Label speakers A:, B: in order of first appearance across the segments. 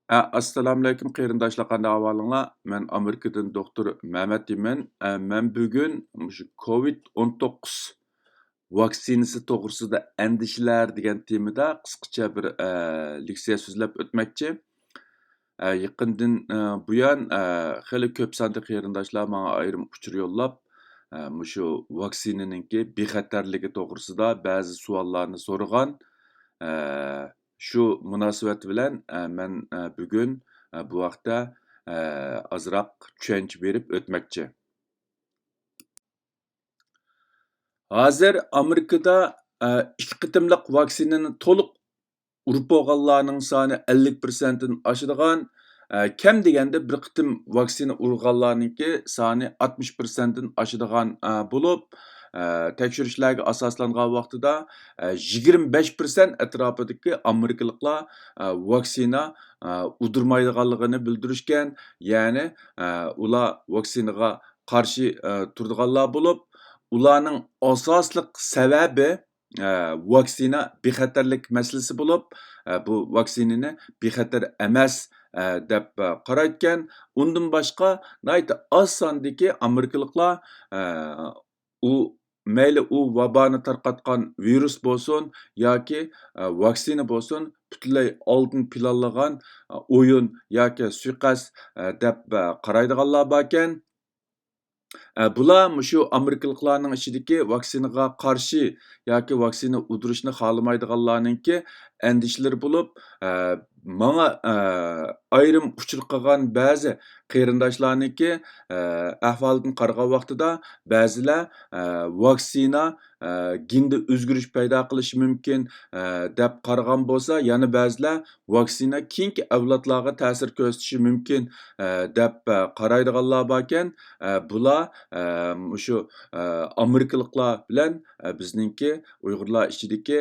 A: Assalamu alaykum qarindoshlar, qanday ahvolinglar? Men Amerikadan doktor Mehmet deyman. Men bugun mushu COVID-19 vaksinasi to'g'risida andishalar degan temada qisqacha bir leksiya so'zlab o'tmoqchi. Yaqindan buyon xeli ko'p sonli qarindoshlar menga ayrim uchur yo'llab, mushu vaksinaninki bexatarligi to'g'risida ba'zi savollarni so'ragan. Shu munosabat bilan men bugun bu haqda ozroq tushuncha berib o'tmoqchi. Hozir Amerikada ikki qitimliq vaksinani to'liq urib bo'lganlarning soni 50%dan oshadigan, kam deganda bir qitim vaksina urganlarninki soni 60%dan oshadigan bo'lib, tekshirishlarga asoslangan vaqtida 25% atrofidagi amerikaliklar vaksina udurmaydiganligini bildirishgan. Ya'ni ular vaksinaga qarshi turadiganlar bo'lib, ularning asosliq sababi vaksina bexatarlik masalasi bo'lib, bu vaksinani bexatar emas deb qarayotgan. Undan boshqa nihoyatda oz sondagi amerikaliklar u mayli u vaboni tarqatgan virus bo'lsin yoki vaksina bo'lsin, butunlay oldin planlagan o'yin yoki suiqasd deb qaraydiganlar bor ekan. Bular mushu amerikaliklarning ichidagi vaksinaga qarshi yoki vaksina udurishni xohlamaydiganlarninki andishalari bo'lib, manga ayrim uchur qilgan ba'zi qarindoshlarniki ahvolidan qaragan vaqtida ba'zilar vaksina genda o'zgarish paydo qilishi mumkin deb qaragan bo'lsa, yana ba'zilar vaksina keyingi avlodlarga ta'sir ko'rsatishi mumkin deb qaraydiganlar bor ekan. Bular mushu amerikaliklar bilan bizningki Uyg'urlar ichidagi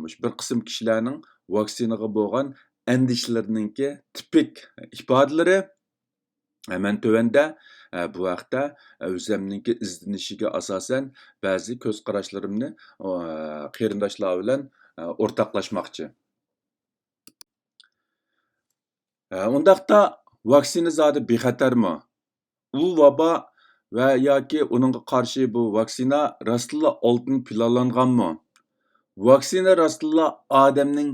A: mush bir qism kishilarning vaksinaga bo'lgan andishalarininki tipik ifodalari. Men tövende bu haqda o'zimninki izlanishiga asosan ba'zi ko'z qarashlarimni qarindoshlar bilan o'rtoqlashmoqchi. Undaqda vaksina zodi bexatarmi? U vabo va yoki uningga qarshi bu vaksina rostla oldin planlanganmi? Vaksina rostla odamning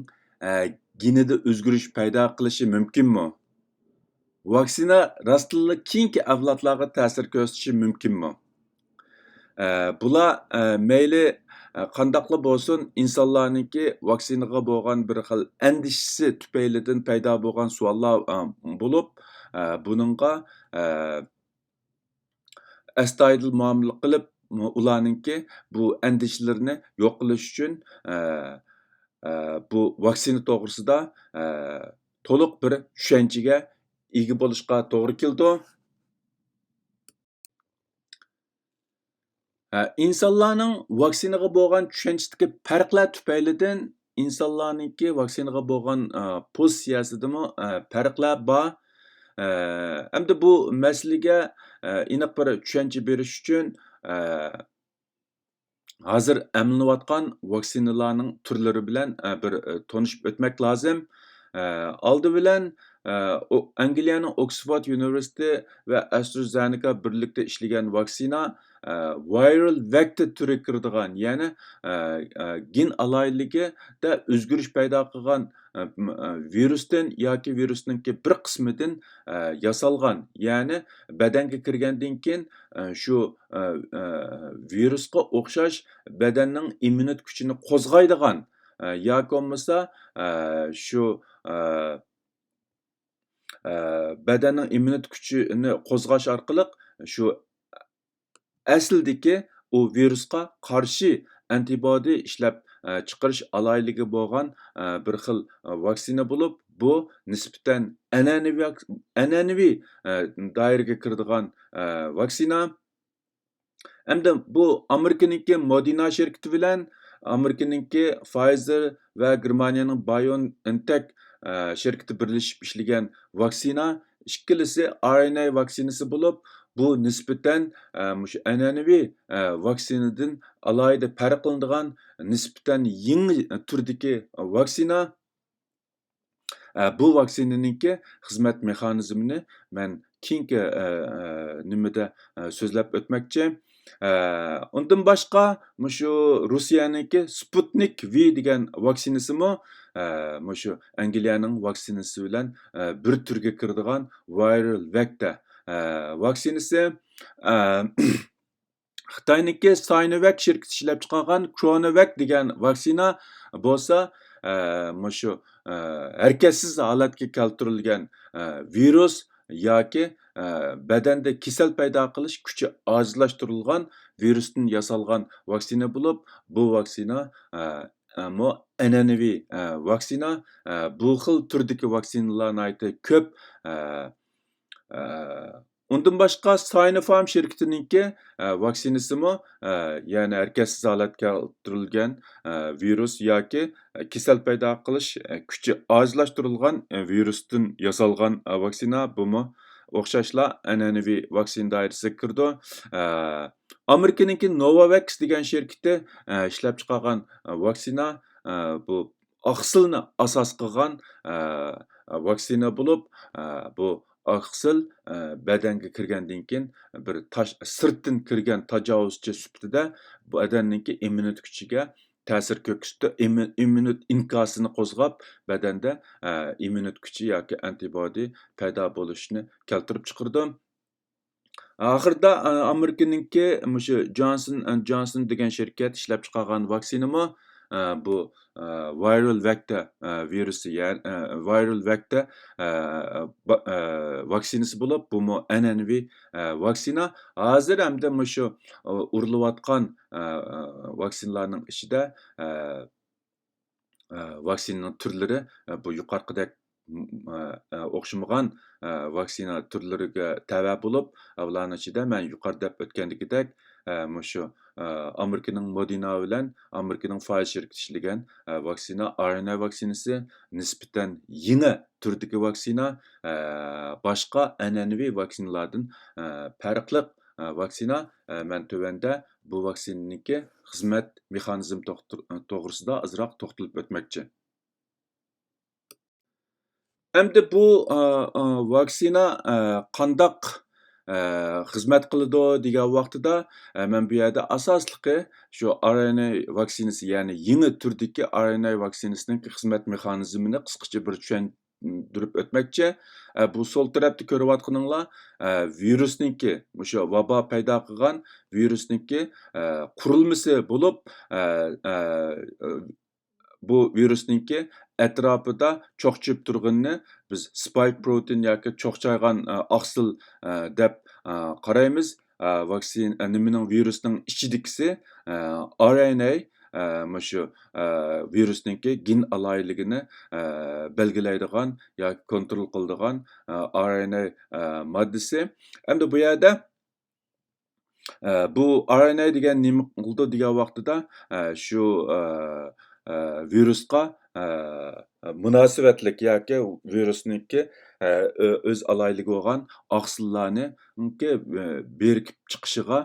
A: genida o'zgarish paydo qilishi mumkinmi? Vaksina rostla keyingi avlodlarga ta'sir ko'rsatishi mumkinmi? Bular mayli qandaqla bo'lsin, insonlarningki vaksinaga bo'lgan bir xil andishasi tufaylidan paydo bo'lgan savollar bo'lib, buningga astoydil muomala qilib, ularningki bu andishalarini yo'q qilish uchun bu vaksina to'g'risida to'liq bir tushunchaga ega bo'lishga to'g'ri keldi. İnsanlarning vaksinaga bo'lgan tushunchadagi farqlar tufaylidan insonlarningki vaksinaga bo'lgan pozitsiyasidami farqlar bor. Hamda bu masalaga aniq bir tushuncha berish uchun hozir emlanayotgan vaksinalarning turlari bilan bir tanishib o'tmak lozim. Oldi bilan Angliyaning Oxford University va AstraZeneca birlikda ishlagan vaksina viral vector turi kiradigan, ya'ni gen aloyligida o'zgarish paydo qilgan virusdan yoki virusningki bir qismidan yasalgan. Ya'ni badanga kirgandan keyin shu virusga o'xshash badanning immunit kuchini qo'zg'aydigan yoki bo'lmasa shu badanning immunit kuchini qo'zg'ash orqali shu aslidagi u virusga qarshi antibody ishlab chiqarish aloyligi bo'lgan bir xil vaksina bo'lib, bu nisbatan an'anaviy doiraga kiradigan vaksina. Hamda bu Amerikaninki Moderna şirkati bilan Amerikaninki Pfizer va Germaniyaning BioNTech şirkati birlashib ishlagan vaksina, ikkilisi RNA vaksinasi bo'lib, bu nisbatan mush an'anaviy vaksinadan alohida farqlanadigan nisbatan yangi turdagi vaksina. Bu vaksinaninki xizmat mexanizmini men keyingi nimada so'zlab o'tmoqchi. Undan boshqa shu Rossiyaniki Sputnik V degan vaksinasimi shu Angliyaning vaksinasi bilan bir turga kiradigan viral vector vaksinasi. Xitoyniki Sinovac şirketi ishlab chiqargan CoronaVac degan vaksina bo'lsa, shu harakatsiz holatga keltirilgan virus yoki badanda kasal paydo qilish kuchi ojizlashtirilgan virusdan yasalgan vaksina bo'lib, bu vaksina an'anaviy vaksina. Bu xil turdagi vaksinalarni ko'p. Undan başqa Sinopharm şirketininki vaksinasimi ya'ni harakatsiz holatga keltirilgan virus yoki kasal paydo qilish kuchi ojizlashtirilgan virusdan yasalgan vaksina. Bumi o'xshashla an'anaviy vaksina doirasiga kirdi. Amerikaninki Novavax degan şirketi ishlab chiqargan vaksina bu oqsilni asos qilgan vaksina bo'lib, bu oqsil badanga kirgandan keyin bir sirtdan kirgan tajovuzchi sifatida badanninki immunit kuchiga ta'sir ko'rsatib, immunit inkosini qo'zg'ab, badanda immunit kuchi yoki antibody paydo bo'lishini keltirib chiqardi. Oxirida Amerikaninki shu Johnson and Johnson degan shirkat ishlab chiqargan vaksinami bu viral vector virusi, ya'ni viral vector vaksinasi bo'lib, bu an'anaviy vaksina. Hozir hamda shu urilayotgan vaksinalarning ichida vaksinaning turlari bu yuqorqidek o'xshamagan vaksina turlariga tava bo'lib, ularning ichida men yuqorida o'tgandagidek shu Amerikaning Moderna bilan Amerikaning Pfizer şirketi ishlagan vaksina RNA vaksinasi nisbatan yangi turdagi vaksina, boshqa an'anaviy vaksinalardan farqli vaksina. Men tövəndə bu vaksinaninki xizmat mexanizmi to'g'risida ozroq to'xtalib o'tmoqchi. Endi bu vaksina qandaq xizmat qiladi degan vaqtida men bu yerda asosliqi shu RNA vaksinasi, ya'ni yangi turdagi RNA vaksinasining xizmat mexanizmini qisqacha bir tushuntirib o'tmoqchi. Bu sol tarafda ko'rayotganinglar virusninki, o'sha vabo paydo qilgan virusninki qurilmasi bo'lib, bu virusninki atrofida cho'qchib turganini biz spike protein yoki cho'qchaygan oqsil deb qaraymiz. Vaksina nimaning virusning ichidagisi RNA shu virusninki gen aloyligini belgilaydigan yoki kontrol qiladigan RNA moddasi. Endi bu yerda bu RNA degan nima qildi degan vaqtida shu virusga munosabatlik yoki virusniki o'z aloyligi bo'lgan oqsillarni berkib chiqishiga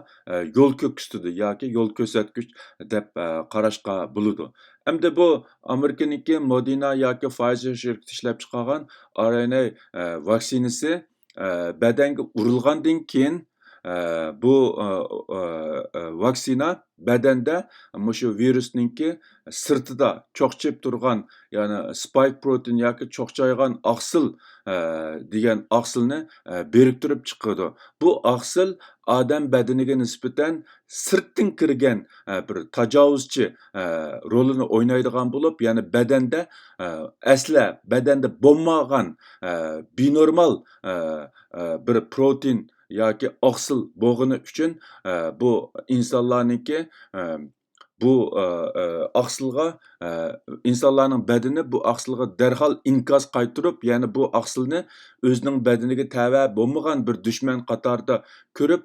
A: yo'l ko'rsatdi yoki yo'l ko'rsatgich deb qarashga bo'ladi. Endi bu Amerikaninki Moderna yoki Pfizer şirketi ishlab chiqargan RNA vaksinasi badanga urilgandan keyin bu vaksina badanda shu virusninki sirtida cho'qchib turgan, ya'ni spike protein yoki cho'qchaygan oqsil degan oqsilni biriktirib chiqadi. Bu oqsil odam badaniga nisbatan sirtdan kirgan bir tajovuzchi rolini o'ynaydigan bo'lib, ya'ni badanda asla badanda bo'lmagan binormal bir protein yoki oqsil bo'lgani uchun bu insonlarniki bu oqsilga insonlarning badani bu oqsilga darhol inkos qaytirib, ya'ni bu oqsilni o'zining badaniga tava bo'lmagan bir dushman qatorida ko'rib,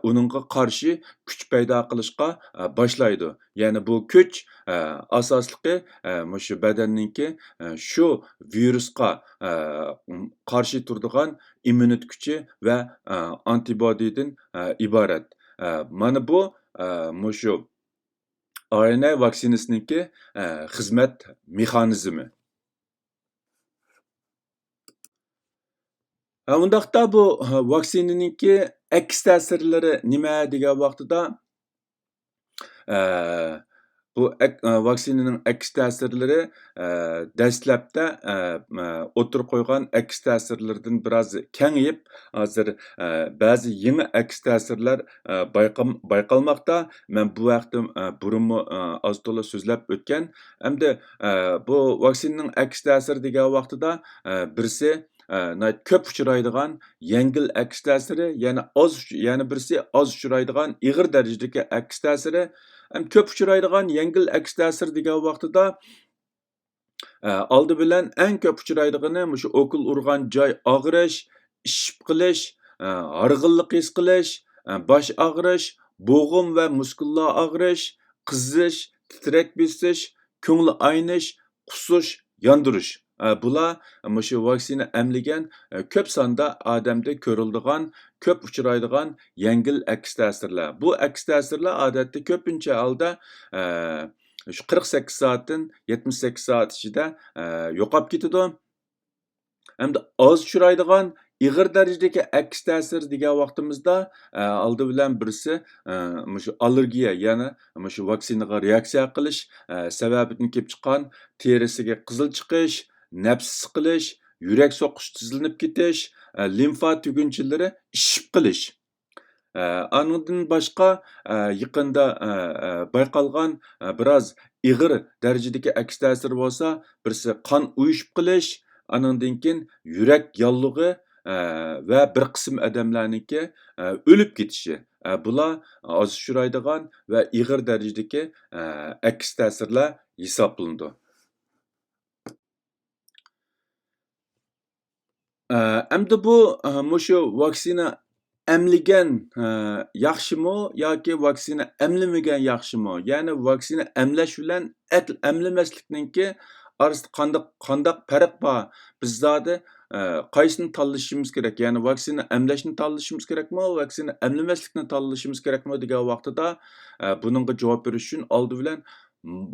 A: uningga qarshi kuch paydo qilishga boshlaydi. Ya'ni bu kuch asosliqi shu badanningki shu virusga qarshi turadigan immunit kuchi va antibodidan iborat. Mana bu shu RNA vaksinasiniki xizmat mexanizmi. Undaqda bu vaksinaninki aks ta'sirlari nima degan vaqtida Eee, bu vaksinaning aks ta'sirlari dastlabda o'tirib qo'ygan aks ta'sirlardan biroz kengayib, hozir ba'zi yangi aks ta'sirlar bayqalmoqda. Men bu haqda burunmi oz to'la so'zlab o'tgan. Hamda bu vaksinaning aks ta'siri degan vaqtida birisi ko'p uchraydigan yengil aks ta'siri, yana birisi oz uchraydigan ig'ir darajadagi aks ta'siri. Ko'p uchraydigan yengil aks ta'sir degan vaqtida oldi bilan eng ko'p uchraydigani mushu o'kil urgan joy og'rish, ishib qilish, horg'inlik his qilish, bosh og'rish, bo'g'im va muskullar og'rish, qizish, titrak besish, ko'ngli aynish, qusish, yondirish. Bular mushu vaksina emlagan ko'p sonda odamda ko'riladigan, ko'p uchraydigan yengil aks ta'sirlar. Bu aks ta'sirlar odatda ko'pincha holda shu 48 soatdan 78 soat ichida yo'qolib ketadi. Hamda oz uchraydigan ig'ir darajadagi aks ta'sir degan vaqtimizda oldi bilan birisi mushu allergiya, ya'ni mushu vaksinaga reaksiya qilish sababidan kelib chiqqan terisiga qizil chiqish, nafs siqilish, yurak so'qish tezlanib ketish, limfa tugunchilari ishib qilish. Anından boshqa yaqinda bayqalgan biroz ig'ir darajadagi aks ta'sir bo'lsa, birisi qon uyushib qilish, anandan keyin yurak yallig'i va bir qism odamlarniki o'lib ketishi. Bular oz uchraydigan va ig'ir darajadagi aks ta'sirlar hisoblanadi. Endi bu mushu vaksina emlagan yaxshimi yoki vaksina emlamagan yaxshimi? Ya'ni vaksina emlash bilan emlamaslikninki orasida qandaq farq bor? Biz zodi qaysini tanlashimiz kerak? Ya'ni vaksina emlashni tanlashimiz kerakmi, vaksina emlamaslikni tanlashimiz kerakmi degan vaqtida buningga javob berish uchun oldi bilan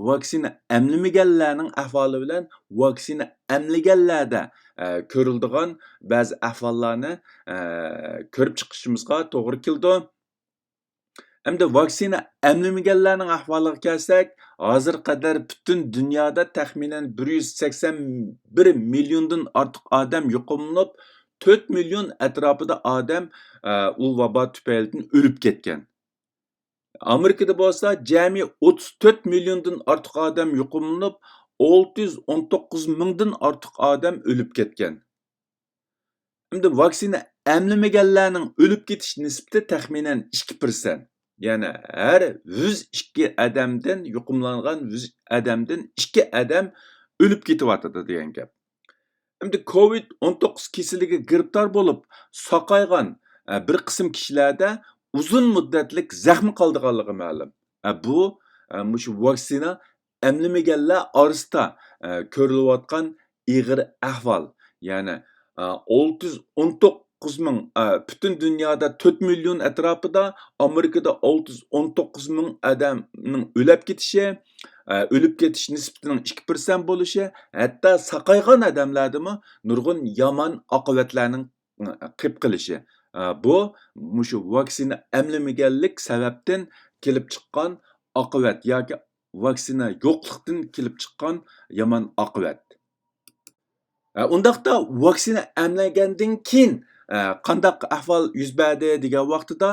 A: vaksina emlamaganlarning ahvoli bilan vaksina emlaganlarda ko'riladigan ba'zi ahvollarni ko'rib chiqishimizga to'g'ri keldi. Endi vaksina emlamaganlarning ahvoliga kelsak, hozir qadar butun dunyoda taxminan 181 milliondan ortiq odam yuqumlanib, 4 million atrofida odam u vabo tufaylidan o'lib ketgan. Amerikada bo'lsa, jami 34 milliondan ortiq odam yuqumlanib, 619 mingdan ortiq odam o'lib ketgan. Endi vaksina emlamaganlarning o'lib ketish nisbati taxminan 2%. Ya'ni har 102 odamdan yuqumlangan 100 odamdan 2 odam o'lib ketyapti degan gap. Endi COVID-19 kasaliga giribtor bo'lib, saqaygan bir qism kishilarda uzun muddatlik zaxmi qoldiganligi ma'lum. Bu mushu vaksina emlamaganlar orasida ko'rilayotgan ig'ir ahvol. Ya'ni 619 ming butun dunyoda 4 million atrofida, Amerikada 619 ming odamning o'lib ketish nisbatining 2% bo'lishi, hatto saqaygan odamlardami nurg'un yomon oqibatlarning qilib qilishi. Bu mushu vaksina emlamaganlik sababdan kelib chiqqan oqibat yoki vaksina yo'qlikdan kelib chiqqan yomon oqibat. Undaqda vaksina emlangandan keyin qandaq ahvol yuz berdi degan vaqtida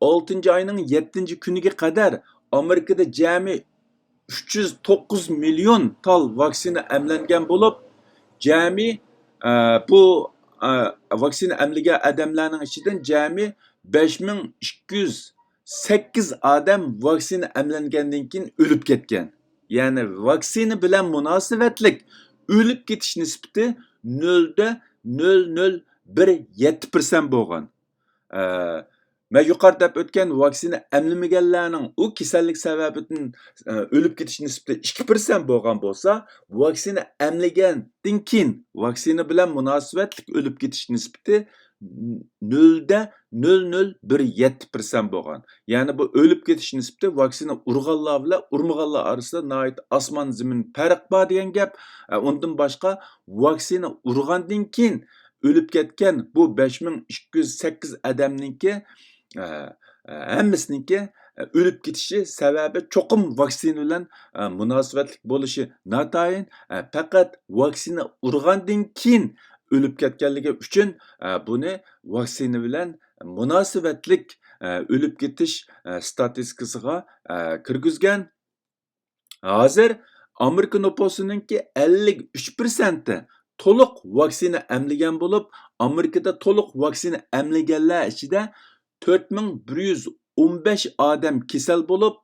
A: 6-oyning 7-kuniga qadar Amerikada jami 309 million tal vaksina emlangan bo'lib, jami bu vaksina emlagan odamlarning ichidan jami 5208 odam vaksina emlangandan keyin o'lib ketgan. Ya'ni vaksina bilan munosabatlik o'lib ketish nisbati 0.0017% bo'lgan. Men yuqorida deb o'tgan vaksina emlamaganlarning u kasallik sababidan o'lib ketish nisbati 2% bo'lgan bo'lsa, vaksina emlagandan keyin vaksina bilan munosabatlik o'lib ketish nisbati 0.0017% bo'lgan. Ya'ni bu o'lib ketish nisbati vaksina urganlar bilan urmaganlar orasida nihoyat osmon-zamin farq bor degan gap. Undan boshqa vaksina urgandan keyin o'lib ketgan bu 5208 odamninki hammasiniki o'lib ketishi sababi cho'qim vaksina bilan munosabatli bo'lishi notayin faqat vaksina urgandan keyin o'lib ketganligi uchun buni vaksina bilan munosabatlik o'lib ketish statistikasiga kirgizgan. Hozir Amerika nüfusununki 53% to'liq vaksina emligen bulup, Amerikada to'liq vaksina emligenler içinde 4115 adam kesel bulup,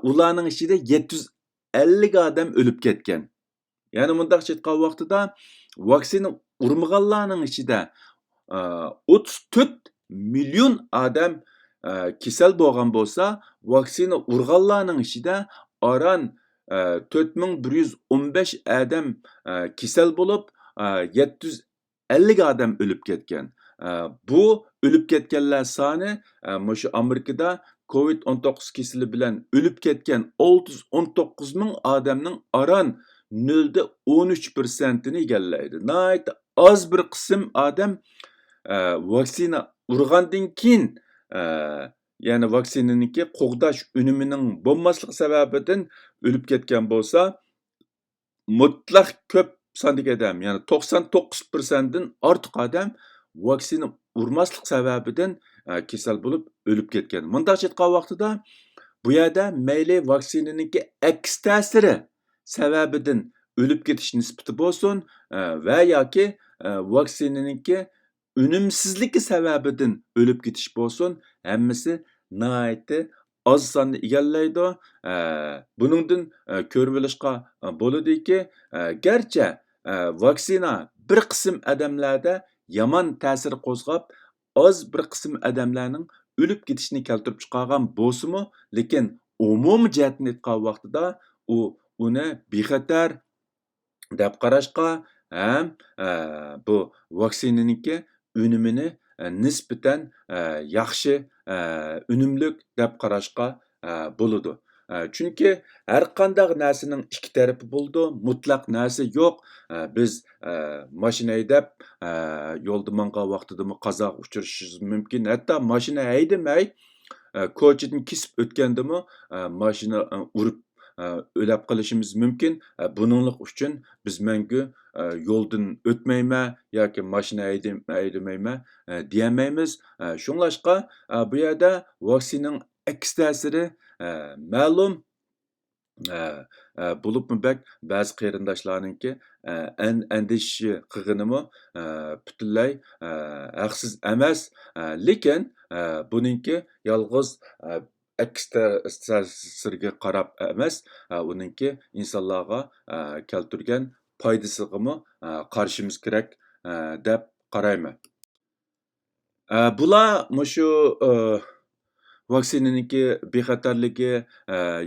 A: ularning içinde 750 adam ölüp ketken. Yani mundaq aytgan vaqtida vaksina urmaganlarning içinde 34 milyon adam kesel bo'lgan bo'lsa, vaksina urganlarning içinde aran 4115 adam kesel bulup 750 adam ölüp ketken. Bu ölüp ketkenler sani şu Amerika'da COVID-19 kesili bilen ölüp ketken 619 bin adamның aran 0,13%'ni egallaydi. Nayt az bir kısım adam vaksina urgandan keyin yani vaksininiki qo'g'dash unuminin bo'lmaslik sababidan o'lib ketgan bo'lsa, mutlaq ko'p sondagi odam, ya'ni 99%dan ortiq odam vaksina urmaslik sababidan kasal bo'lib o'lib ketgan. Mundaq aytgan vaqtida bu yerda mayli vaksinaniniki aks ta'siri sababidan o'lib ketish nisbati bo'lsin va yoki vaksinaniniki unumsizligi sababidan o'lib ketish bo'lsin, hammasi nihoyatda az sonni egallaydi. Buningdan ko'rib olishga bo'ladiki, garchi vaksina bir qism odamlarda yomon ta'sir qo'zg'ab, az bir qism odamlarning o'lib ketishini keltirib chiqargan bo'lsa-mu, lekin umumiy jihatdan aytgan vaqtida uni bexatar deb qarashga ham bu vaksinaninki unumini nisbatan yaxshi unumlik deb qarashga bo'ladi. Chunki har qanday narsaning ikki tarafi bo'ldi, mutlaq narsa yo'q. Biz mashina haydab yo'lda mangan vaqtida qazo uchrashingiz mumkin. Hatto mashina haydamay ko'chadan kesib o'tgandimi mashina urib o'lab qolishimiz mumkin. Buninglik uchun biz mangu yo'ldan o'tmayman yoki mashina haydamayman deyamaymiz. Shunglashqa bu yerda vaksinaning aks ta'siri ma'lum bo'libmi bak ba'zi qarindoshlarningki andishishi qilganimi butunlay haqsiz emas, lekin buningki yolg'iz aks ta'siriga qarab emas, uningki insonlarga keltirgan foydasiga qarashimiz kerak deb qarayman. Bular mushu vaksinaninki bexatarligi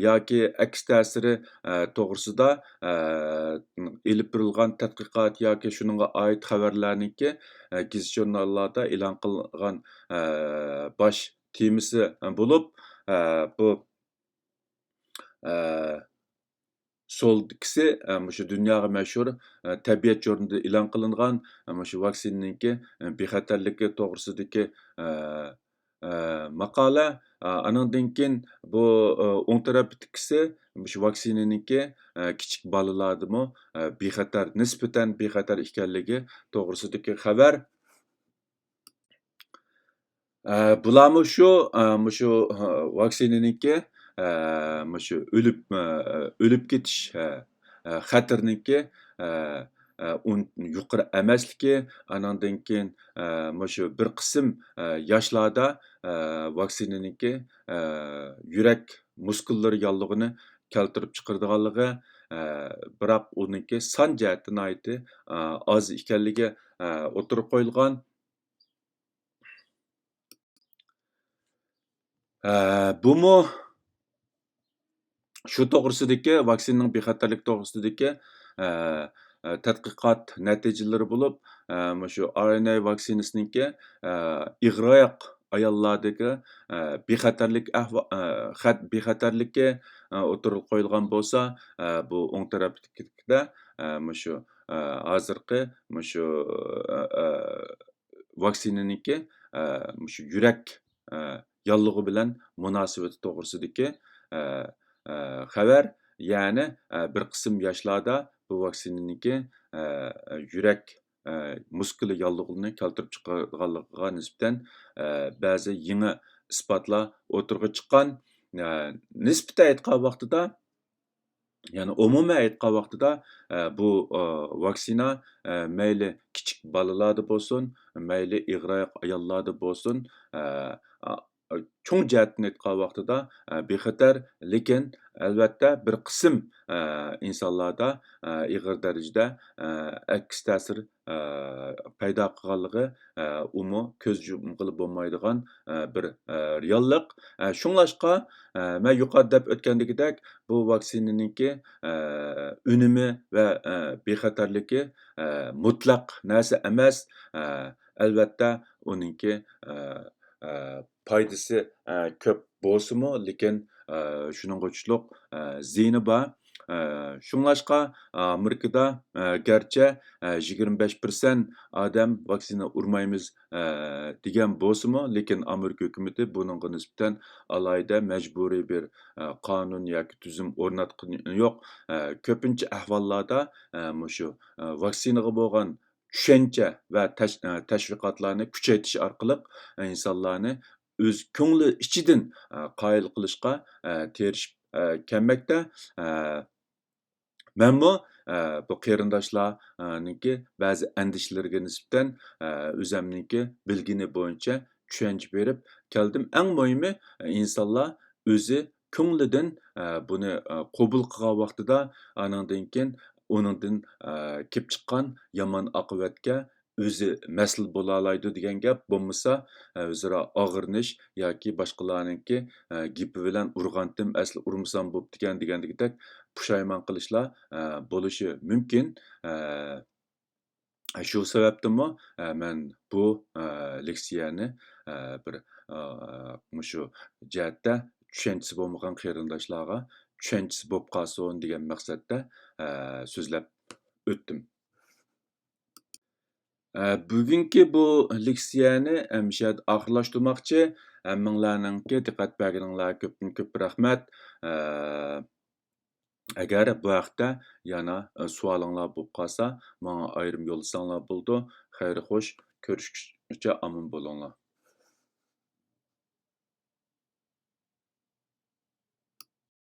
A: yoki aks ta'siri to'g'risida elib berilgan tadqiqot yoki shuningga oid xabarlarniki gazeta jurnallarda e'lon qilingan bosh temasi bo'lib, bu soldikisi shu dunyoga mashhur tabiat jurnalida e'lon qilingan shu vaksinaninki bexatarligi to'g'risidagi maqola. Anandan keyin bu o'ng tarafdagisi shu vaksinaninki kichik bolalardami bexatar, nisbatan bexatar ekanligi to'g'risidagi xabar. Bularmi shu vaksinaninki shu o'lib ketish xatarniki yuqori emasligi, anandan keyin shu bir qism yoshlarda vaksinaninki yurak muskullari yollig'ini keltirib chiqaradiganligi, biroq uninki son jihatdan oz ekanligi o'tirib qo'yilgan. Bumu shu to'g'risidagi vaksinaning bexatarligi to'g'risidagi tadqiqot natijalari bo'lib, shu RNA vaksinasiningki ig'royoq ayollardagi bexatarlikka o'tirib qo'yilgan bo'lsa, bu o'ng tarafdagida mushu hozirgi mushu vaksinaniki mushu yurak yallig'i bilan munosabati to'g'risidagi xabar, ya'ni bir qism yoshlarda bu vaksinaniki yurak muskuli yallig'ini keltirib chiqarganligiga nisbatan ba'zi yangi isbotlar o'tirg'a chiqqan. Nisbatan aytgan vaqtida, ya'ni umuman aytgan vaqtida bu vaksina mayli kichik bolalarda bo'lsin, mayli ig'ir ayollarda bo'lsin, a cho'ng jihatdan aytgan vaqtida bexatar, lekin albatta bir qism insonlarda ig'ir darajada aks ta'sir paydo qilganligi umi ko'z yumg'ili bo'lmaydigan bir reallik. Shunglashqa men yuqorida deb o'tgandagidek bu vaksinaniki unumi va bexatarligi mutlaq narsa emas. Albatta uninki foydasi ko'p bo'lsa-mu, lekin shuningga o'xshashliq ziyni bor. Shunglashqa Amerikada garchi 25% odam vaksina urmaymiz degan bo'lsa-mu, lekin Amerika hukumati buningga nisbatan alohida majburiy bir qonun yoki tuzum o'rnatgani yo'q. Ko'pincha ahvollarda mushu vaksinaga bo'lgan tushuncha va tashviqotlarni kuchaytirish orqali insonlarni o'z ko'ngli ichidan qoyil qilishga tirishib kelmoqda. Menmu bu qarindoshlarniki ba'zi andishalariga nisbatan o'zimniki bilgini bo'yicha tushuncha berib keldim. Eng muhimi insonlar o'zi ko'nglidan buni qabul qilgan vaqtida anandan keyin uningdan kelib chiqqan yomon oqibatga o'zi mas'ul bo'la oladi degan gap bo'lmasa, o'zaro og'irnish yoki boshqalarniki gapi bilan urg'andim, asli urmasam bo'pti degandek pushaymon qilishlar bo'lishi mumkin. Shu sababdanmi men bu leksiyani bir mushu jihatda tushunchisi bo'lmagan qarindoshlarga tushunchisi bo'lib qolsin degan maqsadda so'zlab o'tdim. Bugungi bu leksiyani shu yerda oxirlashtirmoqchi. Hammanglarningki diqqat berganinglarga ko'p rahmat. Agar bu haqda yana savolinglar bo'lib qolsa, menga ayrim yo'llasanglar bo'ldi. Xayr xo'sh, ko'rishguncha omon bo'linglar.